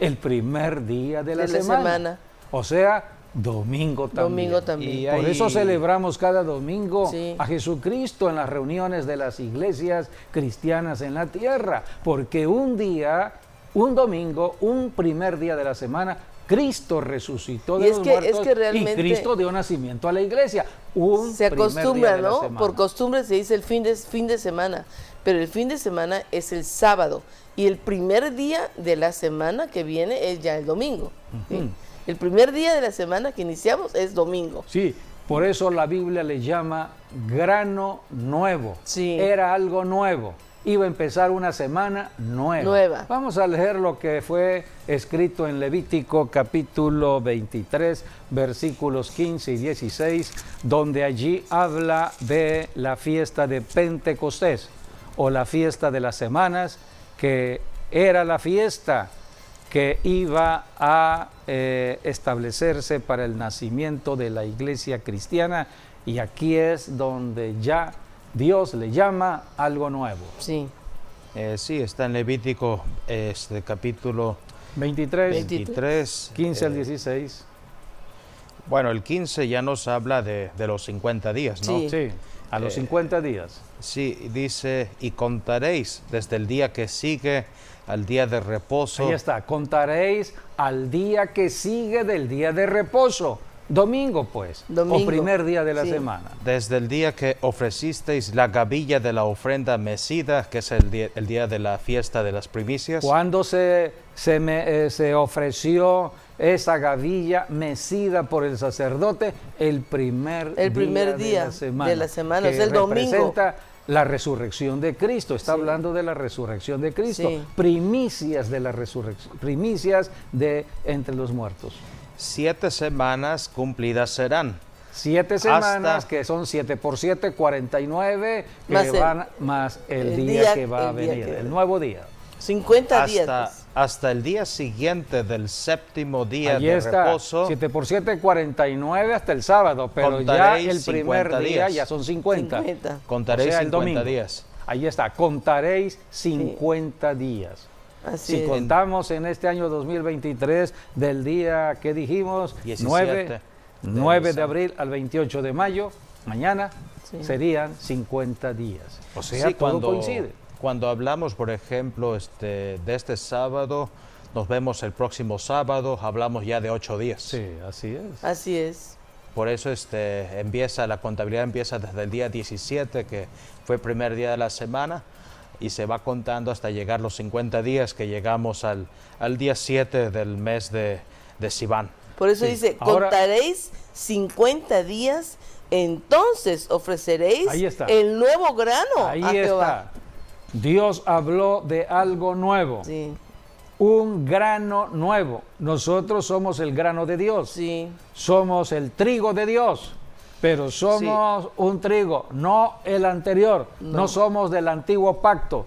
[SPEAKER 1] El primer día de la semana. O sea, domingo también.
[SPEAKER 2] Domingo también.
[SPEAKER 3] Y
[SPEAKER 1] Por
[SPEAKER 3] ahí-
[SPEAKER 1] eso celebramos cada domingo
[SPEAKER 2] Sí.
[SPEAKER 1] a Jesucristo en las reuniones de las iglesias cristianas en la tierra, porque un día, un domingo, un primer día de la semana, Cristo resucitó de
[SPEAKER 2] Y es
[SPEAKER 1] los
[SPEAKER 2] que-
[SPEAKER 1] muertos
[SPEAKER 2] es que realmente
[SPEAKER 1] y Cristo dio nacimiento a la iglesia. Un
[SPEAKER 2] Se
[SPEAKER 1] primer
[SPEAKER 2] acostumbra,
[SPEAKER 1] día de la
[SPEAKER 2] ¿no?
[SPEAKER 1] semana.
[SPEAKER 2] Por costumbre se dice el fin de semana, pero el fin de semana es el sábado y el primer día de la semana que viene es ya el domingo. ¿sí? El primer día de la semana que iniciamos es domingo.
[SPEAKER 1] Sí, por eso la Biblia le llama grano nuevo.
[SPEAKER 2] Sí.
[SPEAKER 1] Era algo nuevo. Iba a empezar una semana nueva. Vamos a leer lo que fue escrito en Levítico capítulo 23, versículos 15 y 16, donde allí habla de la fiesta de Pentecostés o la fiesta de las semanas, que era la fiesta que iba a establecerse para el nacimiento de la iglesia cristiana, y aquí es donde ya Dios le llama algo nuevo.
[SPEAKER 2] Sí.
[SPEAKER 3] Sí, está en Levítico capítulo
[SPEAKER 1] 23,
[SPEAKER 3] 23.
[SPEAKER 1] 15 al 16.
[SPEAKER 3] Bueno, el 15 ya nos habla de los 50 días, ¿no?
[SPEAKER 2] Sí.
[SPEAKER 1] Sí, a los 50 días.
[SPEAKER 3] Sí, dice, y contaréis desde el día que sigue al día de reposo.
[SPEAKER 1] Ahí está, contaréis al día que sigue del día de reposo. Domingo, pues,
[SPEAKER 2] Domingo.
[SPEAKER 1] o primer día de la
[SPEAKER 2] Sí.
[SPEAKER 1] semana.
[SPEAKER 3] Desde el día que ofrecisteis la gavilla de la ofrenda mecida, que es el día de la fiesta de las primicias.
[SPEAKER 1] Cuando se ofreció esa gavilla mecida por el sacerdote, el primer
[SPEAKER 2] día de la semana,
[SPEAKER 1] que
[SPEAKER 2] es el domingo.
[SPEAKER 1] representa la resurrección de Cristo. Está
[SPEAKER 2] Sí.
[SPEAKER 1] hablando de la resurrección de Cristo.
[SPEAKER 2] Sí.
[SPEAKER 1] Primicias de la resurrección, primicias de entre los muertos.
[SPEAKER 3] 7 semanas cumplidas serán.
[SPEAKER 1] 7 semanas,
[SPEAKER 3] Hasta-
[SPEAKER 1] que son 7 por 7, 49, que
[SPEAKER 2] Más el-
[SPEAKER 1] van más el
[SPEAKER 2] el
[SPEAKER 1] día
[SPEAKER 2] día-
[SPEAKER 1] que va a
[SPEAKER 2] el día
[SPEAKER 1] venir,
[SPEAKER 2] que-
[SPEAKER 1] el nuevo día.
[SPEAKER 2] 50 días. pues.
[SPEAKER 3] Hasta el día siguiente del séptimo día
[SPEAKER 1] Allí
[SPEAKER 3] de
[SPEAKER 1] está,
[SPEAKER 3] reposo.
[SPEAKER 1] 7 por 7, 49 hasta el sábado, pero ya
[SPEAKER 3] Contaréis
[SPEAKER 1] el primer
[SPEAKER 3] 50
[SPEAKER 1] día
[SPEAKER 3] días.
[SPEAKER 1] ya son 50.
[SPEAKER 2] 50.
[SPEAKER 3] Contaréis
[SPEAKER 1] O sea, el
[SPEAKER 3] 50
[SPEAKER 1] domingo.
[SPEAKER 3] días.
[SPEAKER 1] Ahí está, contaréis 50 días.
[SPEAKER 2] Así
[SPEAKER 1] Si
[SPEAKER 2] es.
[SPEAKER 1] contamos en este año 2023 del día que dijimos,
[SPEAKER 3] 17
[SPEAKER 1] 9 de abril al 28 de mayo, mañana
[SPEAKER 2] Sí.
[SPEAKER 1] serían 50 días. O sea,
[SPEAKER 3] Sí,
[SPEAKER 1] todo coincide.
[SPEAKER 3] Cuando hablamos, por ejemplo, de este sábado, nos vemos el próximo sábado, hablamos ya de 8 días.
[SPEAKER 1] Sí, así es.
[SPEAKER 2] Así es.
[SPEAKER 3] Por eso la contabilidad empieza desde el día 17, que fue el primer día de la semana, y se va contando hasta llegar los 50 días, que llegamos al día 7 del mes de Sivan.
[SPEAKER 2] Por eso
[SPEAKER 1] Sí.
[SPEAKER 2] dice,
[SPEAKER 1] Ahora-
[SPEAKER 2] contaréis 50 días, entonces ofreceréis
[SPEAKER 1] Ahí está.
[SPEAKER 2] el nuevo grano
[SPEAKER 1] Ahí
[SPEAKER 2] a Jehová.
[SPEAKER 1] está. Dios habló de algo nuevo,
[SPEAKER 2] Sí,
[SPEAKER 1] un grano nuevo. Nosotros somos el grano de Dios,
[SPEAKER 2] sí,
[SPEAKER 1] somos el trigo de Dios, pero somos un trigo, no el anterior, no somos del antiguo pacto,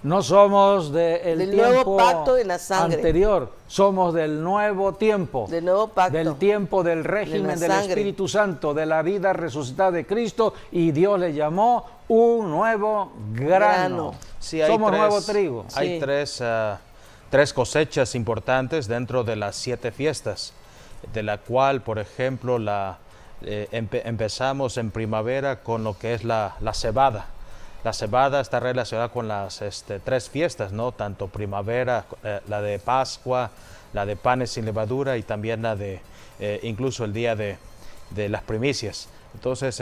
[SPEAKER 1] no somos del
[SPEAKER 2] Del
[SPEAKER 1] tiempo
[SPEAKER 2] nuevo pacto en la sangre.
[SPEAKER 1] anterior, somos del nuevo tiempo.
[SPEAKER 2] del nuevo pacto.
[SPEAKER 1] Del tiempo del régimen del
[SPEAKER 2] sangre.
[SPEAKER 1] Espíritu Santo, de la vida resucitada de Cristo, y Dios le llamó un nuevo grano.
[SPEAKER 3] Sí,
[SPEAKER 1] Somos nuevo trigo.
[SPEAKER 3] Hay
[SPEAKER 2] Sí.
[SPEAKER 3] tres cosechas importantes dentro de las 7 fiestas, de la cual, por ejemplo, empezamos en primavera con lo que es la cebada. La cebada está relacionada con las 3 fiestas, ¿no? Tanto primavera, la de Pascua, la de panes sin levadura, y también la de incluso el día de las primicias. Entonces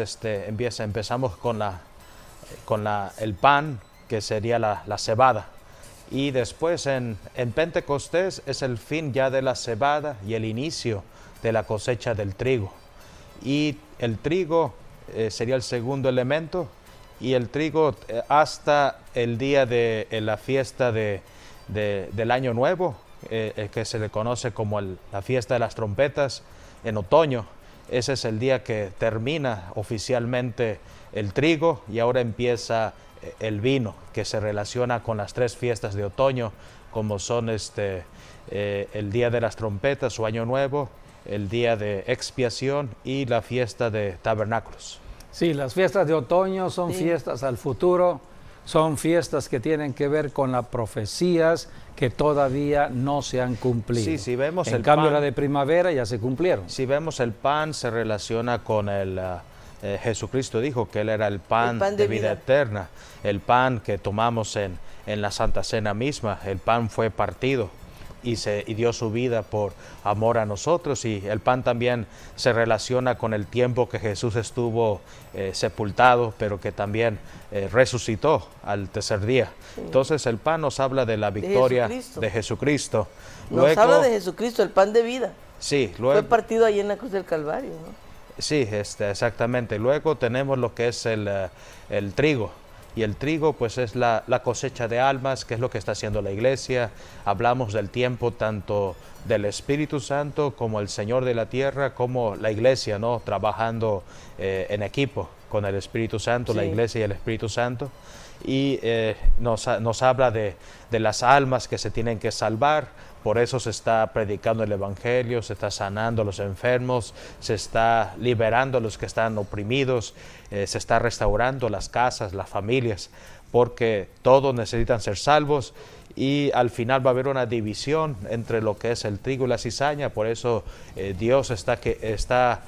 [SPEAKER 3] empezamos con el pan, que sería la cebada. Y después en Pentecostés es el fin ya de la cebada y el inicio de la cosecha del trigo. Y el trigo sería el segundo elemento, y el trigo hasta el día de la fiesta del Año Nuevo, que se le conoce como la fiesta de las trompetas en otoño. ese es el día que termina oficialmente el trigo y ahora empieza el vino, que se relaciona con las 3 fiestas de otoño, como son el día de las trompetas o Año Nuevo, el día de expiación y la fiesta de tabernáculos.
[SPEAKER 1] Sí, las fiestas de otoño son fiestas al futuro, son fiestas que tienen que ver con las profecías que todavía no se han cumplido.
[SPEAKER 3] Sí, si vemos
[SPEAKER 1] en
[SPEAKER 3] el
[SPEAKER 1] cambio
[SPEAKER 3] pan,
[SPEAKER 1] la de primavera ya se cumplieron.
[SPEAKER 3] Si vemos el pan, se relaciona con Jesucristo dijo que Él era el pan de vida eterna, el pan que tomamos en la Santa Cena misma. El pan fue partido y dio su vida por amor a nosotros, y el pan también se relaciona con el tiempo que Jesús estuvo sepultado, pero que también resucitó al tercer día. Sí. Entonces el pan nos habla de la victoria de Jesucristo.
[SPEAKER 2] Nos habla de Jesucristo, el pan de vida.
[SPEAKER 3] Sí, luego,
[SPEAKER 2] fue partido allí en la cruz del Calvario, ¿no?
[SPEAKER 3] Sí, exactamente. Luego tenemos lo que es el trigo. Y el trigo pues es la cosecha de almas, que es lo que está haciendo la iglesia. Hablamos del tiempo tanto del Espíritu Santo como el Señor de la tierra, como la iglesia, ¿no? Trabajando en equipo con el Espíritu Santo, sí. La iglesia y el Espíritu Santo. Y nos habla de las almas que se tienen que salvar. Por eso se está predicando el Evangelio, se está sanando a los enfermos, se está liberando a los que están oprimidos, se está restaurando las casas, las familias, porque todos necesitan ser salvos, y al final va a haber una división entre lo que es el trigo y la cizaña. Por eso Dios está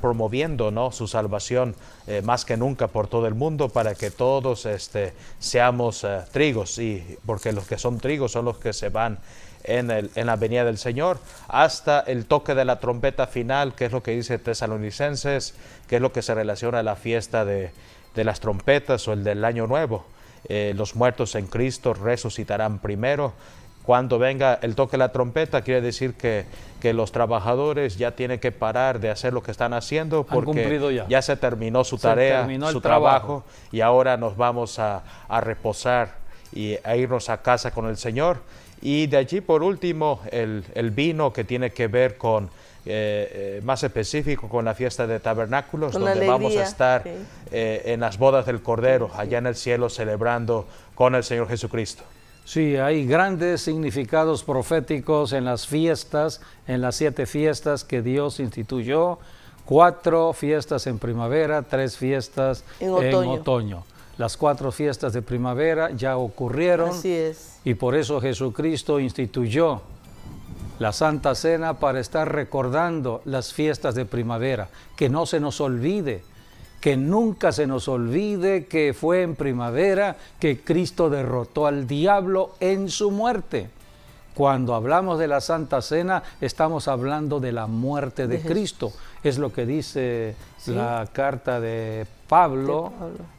[SPEAKER 3] promoviendo, ¿no?, su salvación más que nunca por todo el mundo, para que todos seamos trigos, y porque los que son trigos son los que se van en la venida del Señor, hasta el toque de la trompeta final, que es lo que dice Tesalonicenses, que es lo que se relaciona a la fiesta de las trompetas o el del Año Nuevo. Los muertos en Cristo resucitarán primero. Cuando venga el toque de la trompeta, quiere decir que los trabajadores ya tienen que parar de hacer lo que están haciendo, porque ya se terminó su tarea, su trabajo, y ahora nos vamos a reposar y a irnos a casa con el Señor. Y de allí, por último, el vino, que tiene que ver con más específico con la fiesta de tabernáculos, donde alegría, vamos a estar en las bodas del Cordero, allá en el cielo, celebrando con el Señor Jesucristo.
[SPEAKER 1] Sí, hay grandes significados proféticos en las fiestas, en las 7 fiestas que Dios instituyó, 4 fiestas en primavera, 3 fiestas en otoño. Las 4 fiestas de primavera ya ocurrieron.
[SPEAKER 2] Así es.
[SPEAKER 1] Y por eso Jesucristo instituyó la Santa Cena, para estar recordando las fiestas de primavera. Que no se nos olvide, que nunca se nos olvide que fue en primavera que Cristo derrotó al diablo en su muerte. Cuando hablamos de la Santa Cena, estamos hablando de la muerte de Cristo. Es lo que dice la carta de Pablo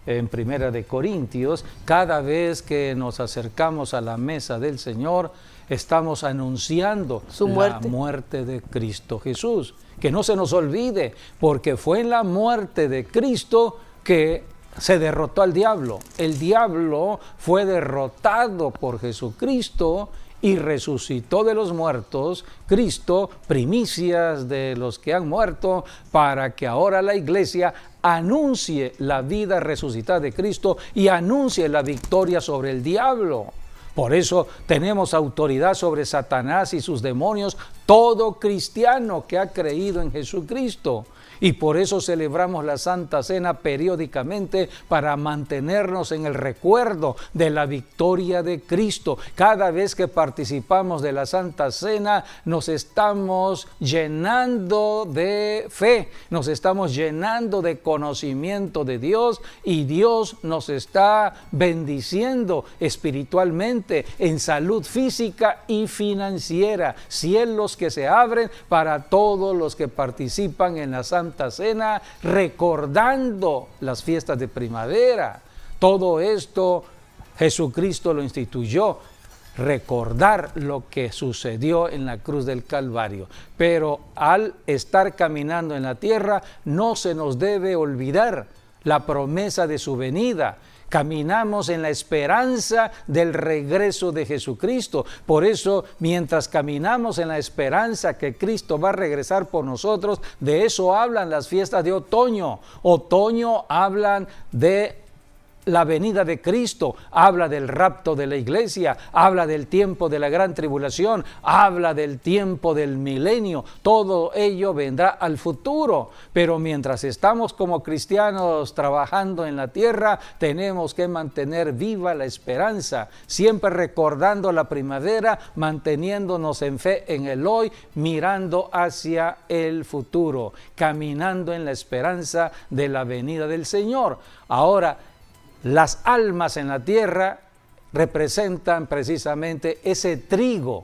[SPEAKER 1] en Primera de Corintios. Cada vez que nos acercamos a la mesa del Señor, estamos anunciando la muerte de Cristo Jesús. Que no se nos olvide, porque fue en la muerte de Cristo que se derrotó al diablo. El diablo fue derrotado por Jesucristo y resucitó de los muertos, Cristo, primicias de los que han muerto, para que ahora la iglesia anuncie la vida resucitada de Cristo y anuncie la victoria sobre el diablo. Por eso tenemos autoridad sobre Satanás y sus demonios, todo cristiano que ha creído en Jesucristo. Y por eso celebramos la Santa Cena periódicamente, para mantenernos en el recuerdo de la victoria de Cristo. Cada vez que participamos de la Santa Cena, nos estamos llenando de fe, nos estamos llenando de conocimiento de Dios, y Dios nos está bendiciendo espiritualmente, en salud física y financiera. Cielos que se abren para todos los que participan en la Santa Cena, recordando las fiestas de primavera. Todo esto Jesucristo lo instituyó, recordar lo que sucedió en la cruz del Calvario. Pero al estar caminando en la tierra, no se nos debe olvidar la promesa de su venida. caminamos en la esperanza del regreso de Jesucristo. Por eso, mientras caminamos en la esperanza que Cristo va a regresar por nosotros, de eso hablan las fiestas de otoño. Otoño hablan de la venida de Cristo, habla del rapto de la iglesia, habla del tiempo de la gran tribulación, habla del tiempo del milenio. Todo ello vendrá al futuro, pero mientras estamos como cristianos trabajando en la tierra, tenemos que mantener viva la esperanza, siempre recordando la primavera, manteniéndonos en fe en el hoy, mirando hacia el futuro, caminando en la esperanza de la venida del Señor. Ahora, las almas en la tierra representan precisamente ese trigo,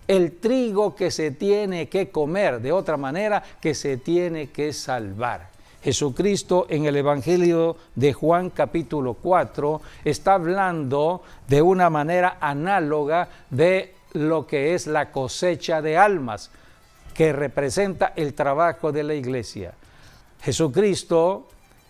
[SPEAKER 1] el trigo que se tiene que comer, de otra manera, que se tiene que salvar. Jesucristo en el Evangelio de Juan capítulo 4 está hablando de una manera análoga de lo que es la cosecha de almas, que representa el trabajo de la iglesia. Jesucristo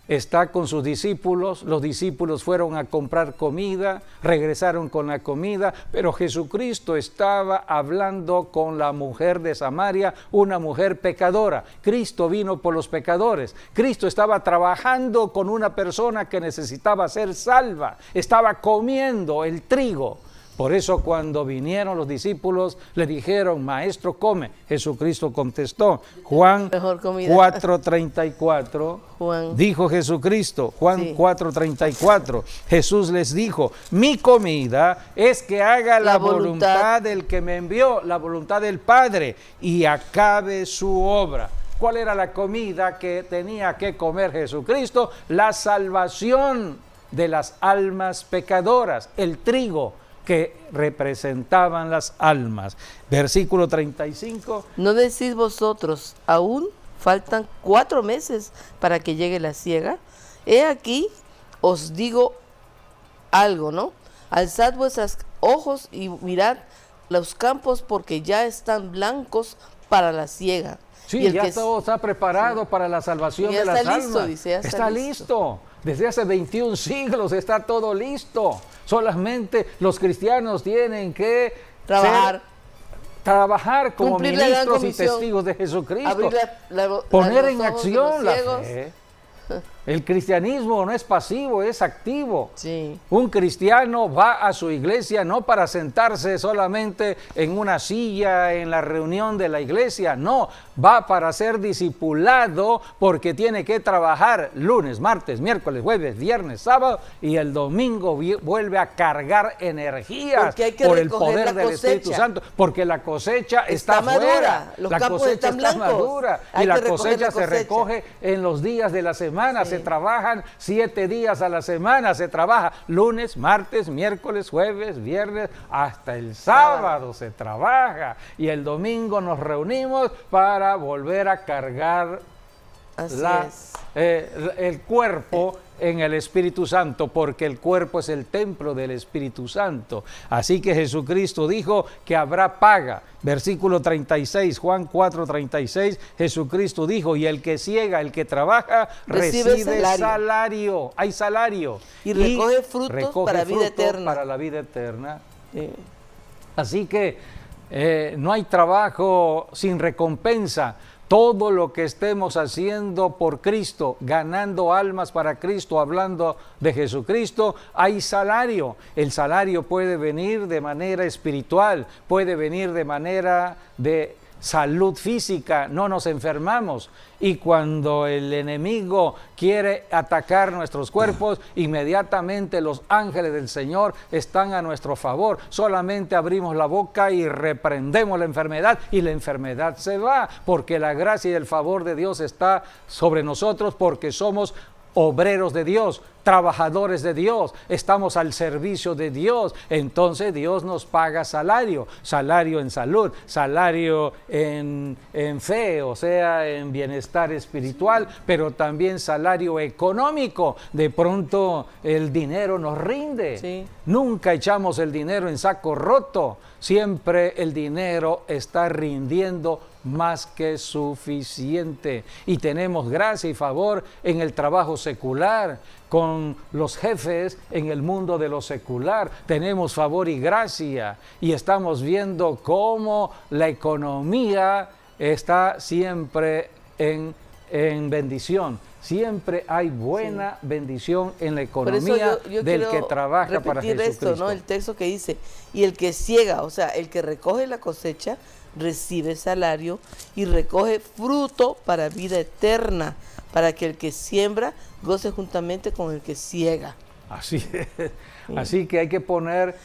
[SPEAKER 1] está con sus discípulos, los discípulos fueron a comprar comida, regresaron con la comida, pero Jesucristo estaba hablando con la mujer de Samaria, una mujer pecadora. Cristo vino por los pecadores. Cristo estaba trabajando con una persona que necesitaba ser salva, estaba comiendo el trigo. Por eso cuando vinieron los discípulos le dijeron, Maestro, come. Jesucristo contestó, Juan 4:34, dijo Jesucristo, Juan 4:34, Jesús les dijo, mi comida es que haga la voluntad del que me envió, la voluntad del Padre, y acabe su obra. ¿Cuál era la comida que tenía que comer Jesucristo? La salvación de las almas pecadoras, el trigo que representaban las almas. Versículo 35.
[SPEAKER 2] ¿No decís vosotros, aún faltan 4 meses para que llegue la siega? He aquí, os digo algo, ¿no? Alzad vuestros ojos y mirad los campos, porque ya están blancos para la siega.
[SPEAKER 1] Sí, ya todo está preparado para la salvación de las almas.
[SPEAKER 2] Dice, ya
[SPEAKER 1] está listo. Desde hace 21 siglos está todo listo. Solamente los cristianos tienen que trabajar como ministros y testigos de Jesucristo. Poner en acción la fe. El cristianismo no es pasivo, es activo.
[SPEAKER 2] Sí.
[SPEAKER 1] Un cristiano va a su iglesia no para sentarse solamente en una silla en la reunión de la iglesia, no, va para ser discipulado porque tiene que trabajar lunes, martes, miércoles, jueves, viernes, sábado y el domingo vuelve a cargar energías por el poder del Espíritu Santo, porque la cosecha está madura,
[SPEAKER 2] la cosecha está madura
[SPEAKER 1] y la cosecha se recoge en los días de la semana. Sí. Se trabajan 7 días a la semana, se trabaja lunes, martes, miércoles, jueves, viernes, hasta el sábado se trabaja y el domingo nos reunimos para volver a cargar el cuerpo en el Espíritu Santo, porque el cuerpo es el templo del Espíritu Santo. Así que Jesucristo dijo que habrá paga. Versículo 36, Juan 4:36, Jesucristo dijo, y el que siega, el que trabaja, recibe salario. Hay salario.
[SPEAKER 2] Y recoge frutos para vida eterna.
[SPEAKER 1] Para la vida eterna. Sí. Así que no hay trabajo sin recompensa. Todo lo que estemos haciendo por Cristo, ganando almas para Cristo, hablando de Jesucristo, hay salario. El salario puede venir de manera espiritual, puede venir de manera de salud física, no nos enfermamos. Y cuando el enemigo quiere atacar nuestros cuerpos, inmediatamente los ángeles del Señor están a nuestro favor. Solamente abrimos la boca y reprendemos la enfermedad y la enfermedad se va, porque la gracia y el favor de Dios está sobre nosotros, porque somos obreros de Dios, trabajadores de Dios, estamos al servicio de Dios. Entonces Dios nos paga salario, salario en salud, salario en fe, o sea, en bienestar espiritual, pero también salario económico. De pronto el dinero nos rinde.
[SPEAKER 2] Sí.
[SPEAKER 1] Nunca echamos el dinero en saco roto, siempre el dinero está rindiendo más que suficiente, y tenemos gracia y favor en el trabajo secular. con los jefes en el mundo de lo secular. Tenemos favor y gracia y estamos viendo cómo la economía está siempre en bendición. Siempre hay buena bendición en la economía
[SPEAKER 2] yo
[SPEAKER 1] del que trabaja para Jesucristo.
[SPEAKER 2] Esto, ¿no? El texto que dice, y el que ciega, o sea, el que recoge la cosecha, recibe salario y recoge fruto para vida eterna, para que el que siembra goce juntamente con el que ciega.
[SPEAKER 1] Así es. Así que hay que poner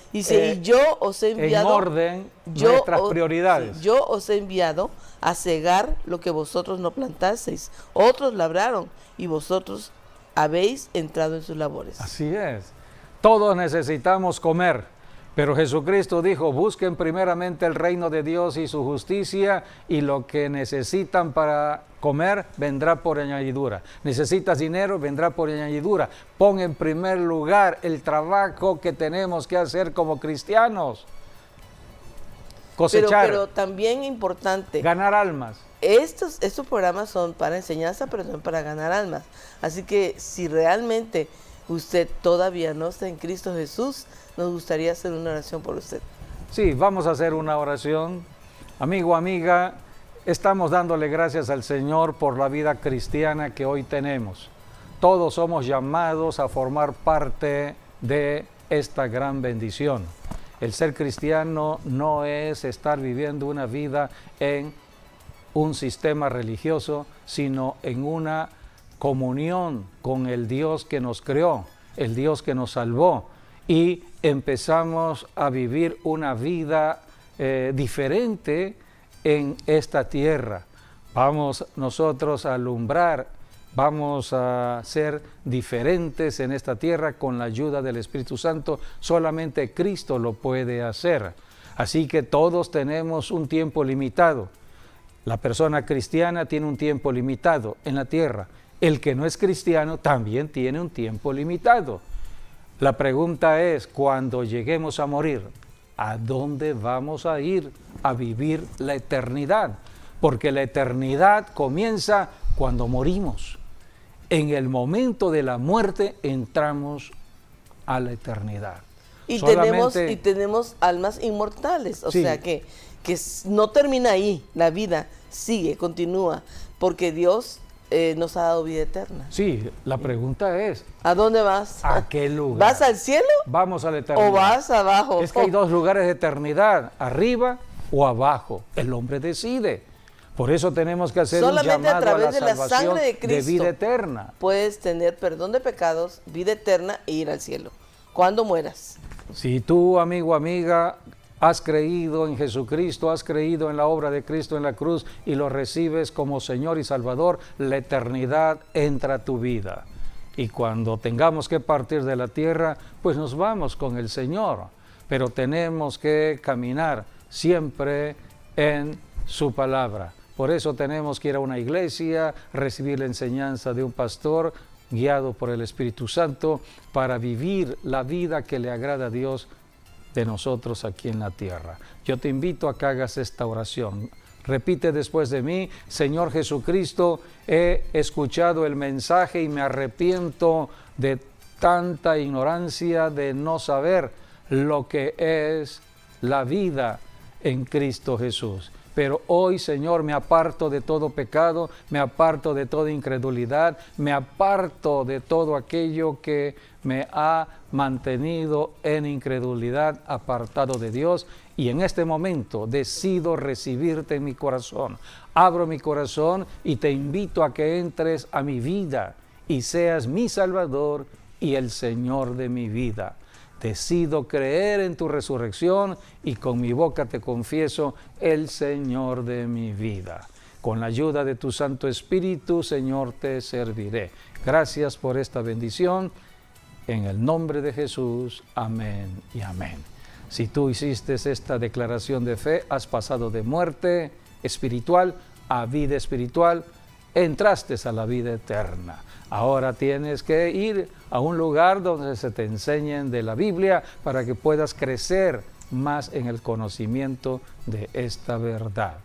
[SPEAKER 2] yo os he enviado,
[SPEAKER 1] en orden nuestras prioridades.
[SPEAKER 2] Sí, yo os he enviado a cegar lo que vosotros no plantasteis. Otros labraron y vosotros habéis entrado en sus labores.
[SPEAKER 1] Así es. Todos necesitamos comer, pero Jesucristo dijo, busquen primeramente el reino de Dios y su justicia, y lo que necesitan para comer vendrá por añadidura. Necesitas dinero, vendrá por añadidura. Pon en primer lugar el trabajo que tenemos que hacer como cristianos. Cosechar.
[SPEAKER 2] Pero también importante.
[SPEAKER 1] Ganar almas.
[SPEAKER 2] Estos programas son para enseñanza, pero también para ganar almas. Así que si realmente usted todavía no está en Cristo Jesús, nos gustaría hacer una oración por usted.
[SPEAKER 1] Sí, vamos a hacer una oración. Amigo, amiga, estamos dándole gracias al Señor por la vida cristiana que hoy tenemos. Todos somos llamados a formar parte de esta gran bendición. El ser cristiano no es estar viviendo una vida en un sistema religioso, sino en una comunión con el Dios que nos creó, el Dios que nos salvó, y empezamos a vivir una vida diferente en esta tierra. Vamos nosotros a alumbrar, vamos a ser diferentes en esta tierra con la ayuda del Espíritu Santo. Solamente Cristo lo puede hacer. Así que todos tenemos un tiempo limitado. La persona cristiana tiene un tiempo limitado en la tierra. El que no es cristiano también tiene un tiempo limitado. La pregunta es, cuando lleguemos a morir, ¿a dónde vamos a ir a vivir la eternidad? Porque la eternidad comienza cuando morimos. En el momento de la muerte entramos a la eternidad.
[SPEAKER 2] Y tenemos almas inmortales, o sea que no termina ahí, la vida sigue, continúa, porque Dios nos ha dado vida eterna.
[SPEAKER 1] Sí, la pregunta es,
[SPEAKER 2] ¿a dónde vas?
[SPEAKER 1] ¿a qué lugar?
[SPEAKER 2] ¿Vas al cielo?
[SPEAKER 1] Vamos a la eternidad.
[SPEAKER 2] ¿O vas abajo?
[SPEAKER 1] Es que hay dos lugares de eternidad, arriba o abajo. El hombre decide. Por eso tenemos que hacer
[SPEAKER 2] solamente
[SPEAKER 1] un llamado
[SPEAKER 2] a través
[SPEAKER 1] a la
[SPEAKER 2] de la
[SPEAKER 1] salvación
[SPEAKER 2] sangre de Cristo
[SPEAKER 1] de vida eterna.
[SPEAKER 2] Puedes tener perdón de pecados, vida eterna e ir al cielo. Cuando mueras.
[SPEAKER 1] Si tú, amigo, amiga, has creído en Jesucristo, has creído en la obra de Cristo en la cruz y lo recibes como Señor y Salvador, la eternidad entra a tu vida. Y cuando tengamos que partir de la tierra, pues nos vamos con el Señor. Pero tenemos que caminar siempre en su palabra. Por eso tenemos que ir a una iglesia, recibir la enseñanza de un pastor, guiado por el Espíritu Santo, para vivir la vida que le agrada a Dios de nosotros aquí en la tierra. Yo te invito a que hagas esta oración. Repite después de mí: Señor Jesucristo, he escuchado el mensaje y me arrepiento de tanta ignorancia, de no saber lo que es la vida en Cristo Jesús. Pero hoy, Señor, me aparto de todo pecado, me aparto de toda incredulidad, me aparto de todo aquello que me ha mantenido en incredulidad, apartado de Dios, y en este momento decido recibirte en mi corazón. Abro mi corazón y te invito a que entres a mi vida y seas mi Salvador y el Señor de mi vida. Decido creer en tu resurrección y con mi boca te confieso el Señor de mi vida. Con la ayuda de tu Santo Espíritu, Señor, te serviré. Gracias por esta bendición. En el nombre de Jesús, amén y amén. Si tú hiciste esta declaración de fe, has pasado de muerte espiritual a vida espiritual, entraste a la vida eterna. Ahora tienes que ir a un lugar donde se te enseñen de la Biblia para que puedas crecer más en el conocimiento de esta verdad.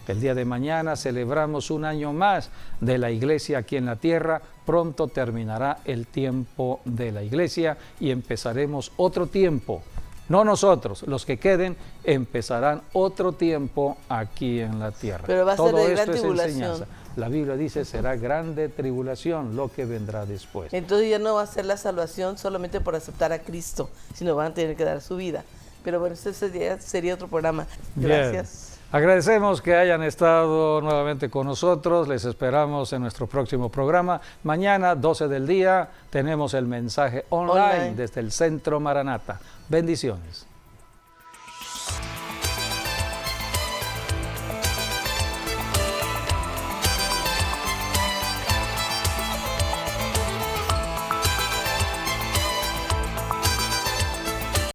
[SPEAKER 1] El día de mañana celebramos un año más de la iglesia aquí en la tierra. Pronto terminará el tiempo de la iglesia y empezaremos otro tiempo. No nosotros, los que queden empezarán otro tiempo aquí en la tierra.
[SPEAKER 2] Pero va a ser
[SPEAKER 1] Todo
[SPEAKER 2] de gran
[SPEAKER 1] esto es
[SPEAKER 2] tribulación.
[SPEAKER 1] enseñanza. La Biblia dice será grande tribulación lo que vendrá después.
[SPEAKER 2] Entonces ya no va a ser la salvación solamente por aceptar a Cristo, sino van a tener que dar su vida. Pero bueno, ese sería otro programa. Gracias.
[SPEAKER 1] Bien. Agradecemos que hayan estado nuevamente con nosotros. Les esperamos en nuestro próximo programa. Mañana, 12 del día, tenemos el mensaje online desde el Centro Maranata. Bendiciones.